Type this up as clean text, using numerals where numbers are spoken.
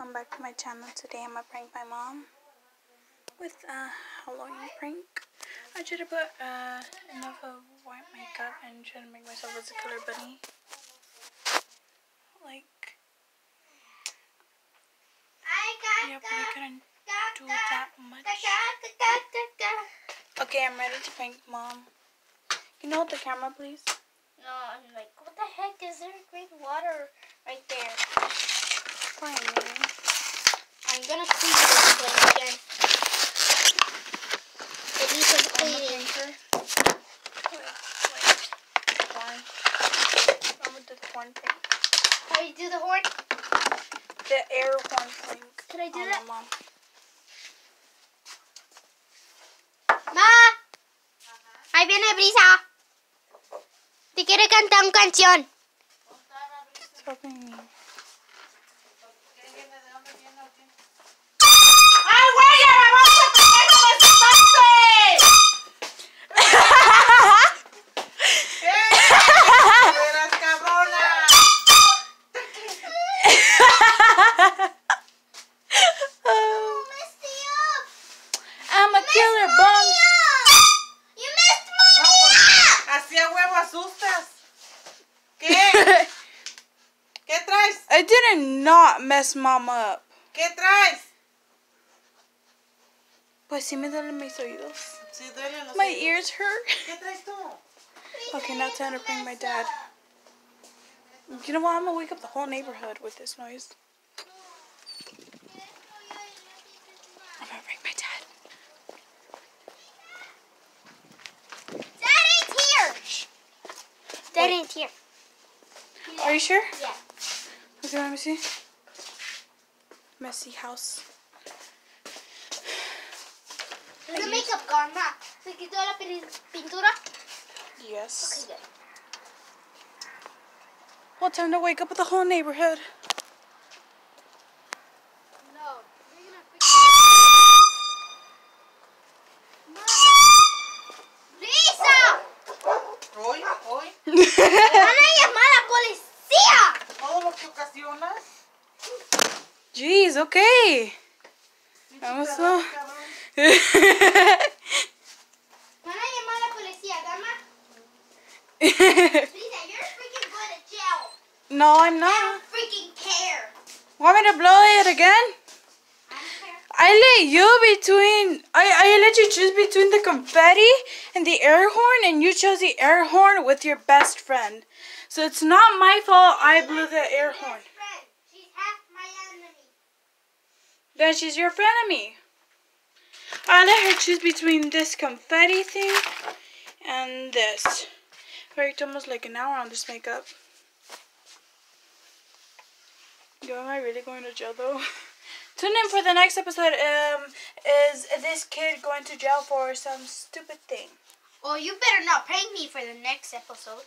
welcome back to my channel. Today I'm gonna prank my mom with a Halloween prank. I tried to put enough of white makeup and try to make myself as a killer bunny. Like, yeah, but I couldn't do that much. Okay, I'm ready to prank mom. Can you hold the camera, please? No, I'm like, what the heck? Is there green water right there? Fine. I'm gonna clean this thing again. It needs some cleaning. Horn. I'm gonna do the horn thing. How do you do the horn? The air horn thing. Can I do that? Mom. Ma! Ahí viene Brisa. Te quiere cantar una canción. ¡Ay, güey! ¡Ya me vamos a pegar con ese pase! ¡Eras cabrona! You messed me up. I'm a killer bun. You messed me up. Así a huevo asustas. ¿Qué? ¿Qué traes? I did not mess mom up. ¿Qué traes? Pues sí me duelen mis oídos. Sí, duelen los My oídos. ears hurt. ¿Qué traes tú? Okay, now time to prank my dad. You know what? I'm gonna wake up the whole neighborhood with this noise. I'm gonna prank my dad. Dad ain't here. Dad ain't here. Are you sure? Yeah. Okay, let me see. Messy house. Is the makeup gone, Ma? ¿Se quitó la pintura? Yes. Okay, good. Well, time to wake up with the whole neighborhood. No. We're gonna fix ¡Lisa! Hoy. ¡Me van a llamar a la policía! Todo lo que ocasionas. Jeez, okay. Vamos a... Me van a llamar a la policía, Gama. Lisa, you're freaking going to jail. No, I'm I not. don't freaking care. Want me to blow it again? I don't care. I let you between... I let you choose between the confetti and the air horn, and you chose the air horn with your best friend. So it's not my fault I blew the air horn. Best friend. She's half my enemy. Then she's your frenemy. I let her choose between this confetti thing and this. Worked almost like an hour on this makeup. Yo, am I really going to jail though? Tune in for the next episode. Is this kid going to jail for some stupid thing? Well, you better not prank me for the next episode.